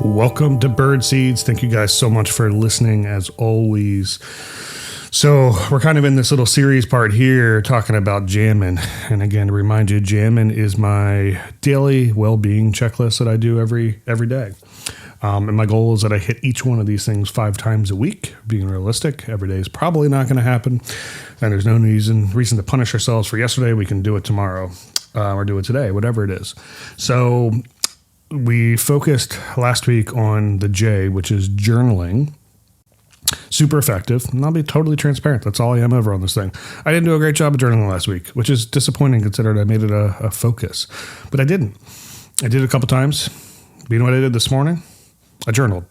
Welcome to Bird Seeds. Thank you guys so much for listening as always. So we're kind of in this little series part here talking about Jammin. And again, to remind you, Jammin is my daily well-being checklist that I do every day. And my goal is that I hit each one of these things 5 times a week. Being realistic, every day is probably not going to happen. And there's no reason to punish ourselves for yesterday. We can do it tomorrow or do it today, whatever it is. So we focused last week on the J, which is journaling. Super effective. And I'll be totally transparent. That's all I am over on this thing. I didn't do a great job of journaling last week, which is disappointing considering I made it a focus. But I didn't. I did it a couple times. You know what I did this morning? I journaled.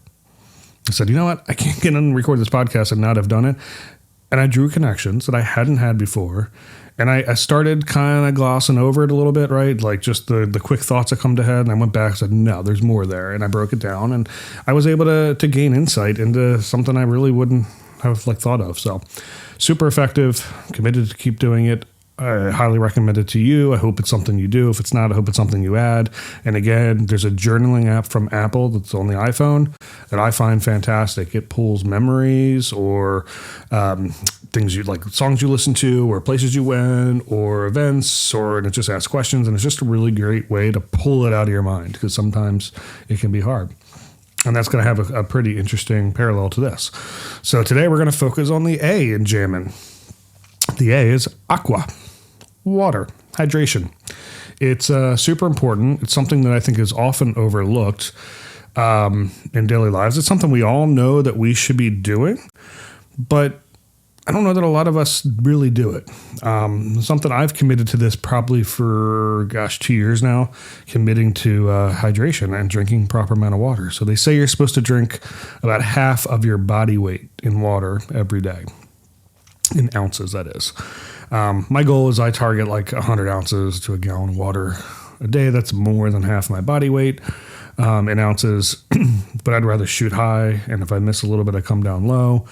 I said, you know what? I can't get in and record this podcast and not have done it. And I drew connections that I hadn't had before. And I started kind of glossing over it a little bit, right? Like just the quick thoughts that come to head. And I went back and said, no, there's more there. And I broke it down. And I was able to gain insight into something I really wouldn't have thought of. So super effective, committed to keep doing it. I highly recommend it to you. I hope it's something you do. If it's not, I hope it's something you add. And again, there's a journaling app from Apple that's on the iPhone that I find fantastic. It pulls memories or things you like, songs you listen to, or places you went, or events, and it just asks questions. And it's just a really great way to pull it out of your mind because sometimes it can be hard. And that's going to have a pretty interesting parallel to this. So today we're going to focus on the A in Jammin. The A is Aqua, water, hydration. It's super important. It's something that I think is often overlooked in daily lives. It's something we all know that we should be doing, but I don't know that a lot of us really do it. Something I've committed to this probably for, 2 years now, committing to hydration and drinking proper amount of water. So they say you're supposed to drink about half of your body weight in water every day. In ounces, that is. My goal is I target like 100 ounces to a gallon of water a day. That's more than half my body weight in ounces, but I'd rather shoot high. And if I miss a little bit, I come down low.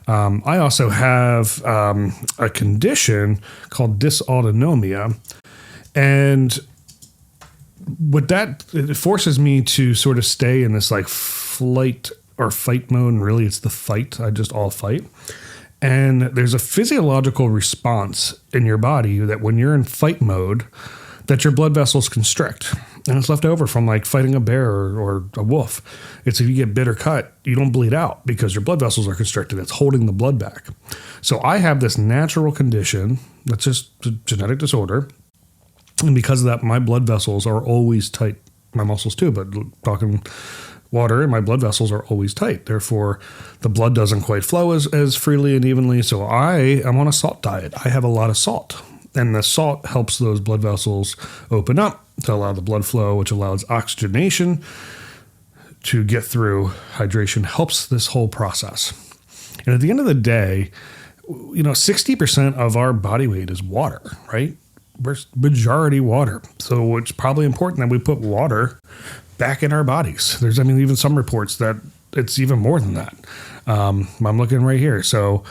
I also have a condition called dysautonomia. And what it forces me to sort of stay in this like flight or fight mode. And really, it's the fight. I just all fight. And there's a physiological response in your body that when you're in fight mode, that your blood vessels constrict. And it's left over from like fighting a bear or a wolf. It's if you get bit or cut, you don't bleed out because your blood vessels are constricted. It's holding the blood back. So I have this natural condition that's just a genetic disorder. And because of that, my blood vessels are always tight. My muscles too, but talking water and my blood vessels are always tight. Therefore, the blood doesn't quite flow as freely and evenly. So I am on a salt diet. I have a lot of salt. And the salt helps those blood vessels open up to allow the blood flow, which allows oxygenation to get through. Hydration helps this whole process. And at the end of the day, 60% of our body weight is water, right? We're majority water. So it's probably important that we put water back in our bodies. There's, even some reports that it's even more than that. I'm looking right here. So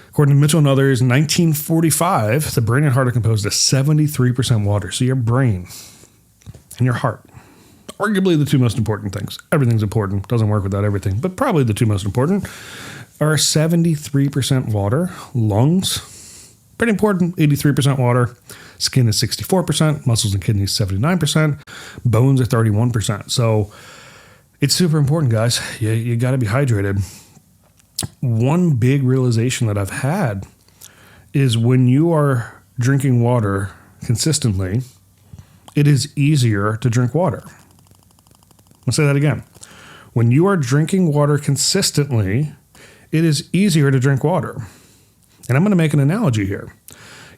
according to Mitchell and others, in 1945, the brain and heart are composed of 73% water. So your brain and your heart, arguably the 2 most important things. Everything's important. Doesn't work without everything. But probably the 2 most important are 73% water. Lungs, pretty important, 83% water. Skin is 64%, muscles and kidneys 79%, bones are 31%. So it's super important, guys. You got to be hydrated. One big realization that I've had is when you are drinking water consistently, it is easier to drink water. I'll say that again. When you are drinking water consistently, it is easier to drink water. And I'm going to make an analogy here.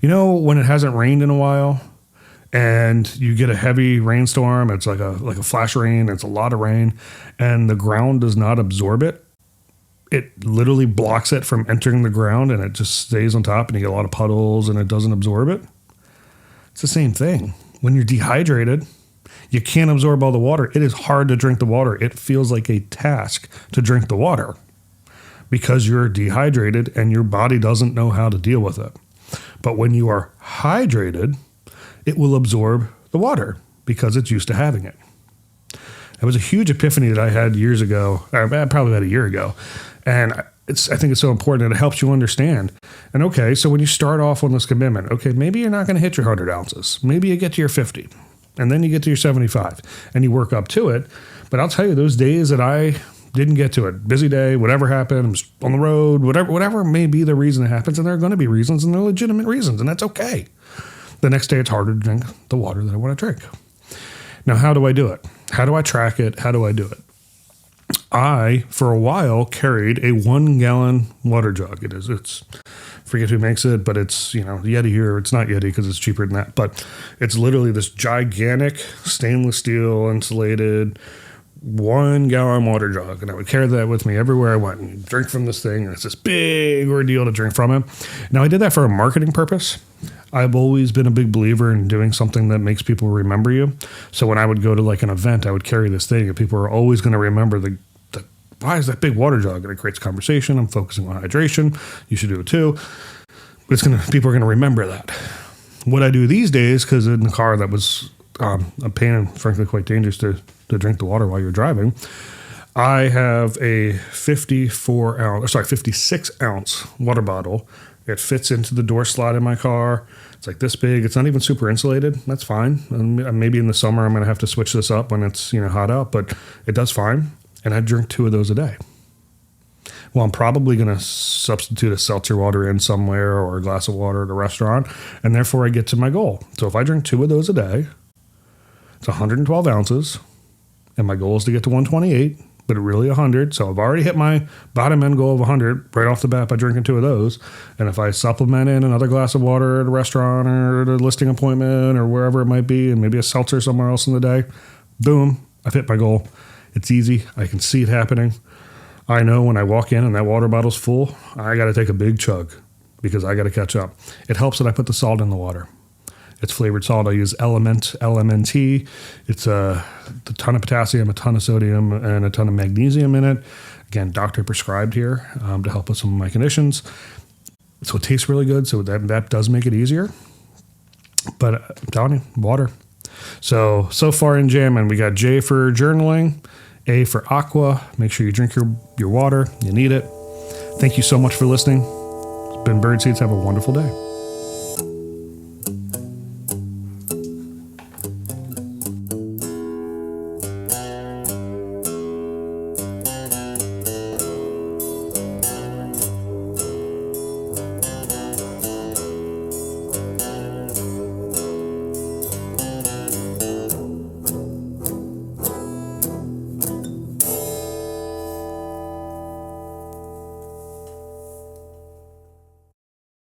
When it hasn't rained in a while and you get a heavy rainstorm, it's like a flash rain, it's a lot of rain, and the ground does not absorb it. It literally blocks it from entering the ground and it just stays on top and you get a lot of puddles and it doesn't absorb it. It's the same thing. When you're dehydrated, you can't absorb all the water. It is hard to drink the water. It feels like a task to drink the water because you're dehydrated and your body doesn't know how to deal with it. But when you are hydrated, it will absorb the water because it's used to having it. It was a huge epiphany that I had years ago, or probably about a year ago. And I think it's so important and it helps you understand. And okay, so when you start off on this commitment, okay, maybe you're not going to hit your 100 ounces. Maybe you get to your 50 and then you get to your 75 and you work up to it. But I'll tell you, those days that I didn't get to it, busy day, whatever happened, I was on the road, whatever may be the reason it happens. And there are going to be reasons and they're legitimate reasons, and that's okay. The next day it's harder to drink the water that I want to drink. Now, how do I do it? How do I track it? How do I do it? I, for a while, carried a 1 gallon water jug. It's forget who makes it, but it's, Yeti, or it's not Yeti because it's cheaper than that. But it's literally this gigantic stainless steel insulated 1 gallon water jug. And I would carry that with me everywhere I went and drink from this thing. And it's this big ordeal to drink from it. Now, I did that for a marketing purpose. I've always been a big believer in doing something that makes people remember you. So when I would go to like an event, I would carry this thing and people are always going to remember the why is that big water jug? And it creates conversation. I'm focusing on hydration. You should do it too. But people are going to remember that. What I do these days, because in the car that was a pain and frankly quite dangerous to drink the water while you're driving, I have a 56 ounce water bottle. It fits into the door slot in my car. It's like this big. It's not even super insulated. That's fine. And maybe in the summer I'm going to have to switch this up when it's hot out, but it does fine. And I drink 2 of those a day. Well, I'm probably going to substitute a seltzer water in somewhere or a glass of water at a restaurant, and therefore I get to my goal. So if I drink 2 of those a day, it's 112 ounces, and my goal is to get to 128, but really 100. So I've already hit my bottom end goal of 100 right off the bat by drinking 2 of those. And if I supplement in another glass of water at a restaurant or at a listing appointment or wherever it might be, and maybe a seltzer somewhere else in the day, boom, I've hit my goal. It's easy. I can see it happening. I know when I walk in and that water bottle's full, I got to take a big chug because I got to catch up. It helps that I put the salt in the water. It's flavored salt. I use Element, LMNT. It's a ton of potassium, a ton of sodium, and a ton of magnesium in it. Again, doctor prescribed here to help with some of my conditions. So it tastes really good. So that does make it easier. But I'm telling you, water. So far in Jammin, we got J for journaling, A for Aqua. Make sure you drink your water. You need it. Thank you so much for listening. It's been Birdseeds. Have a wonderful day.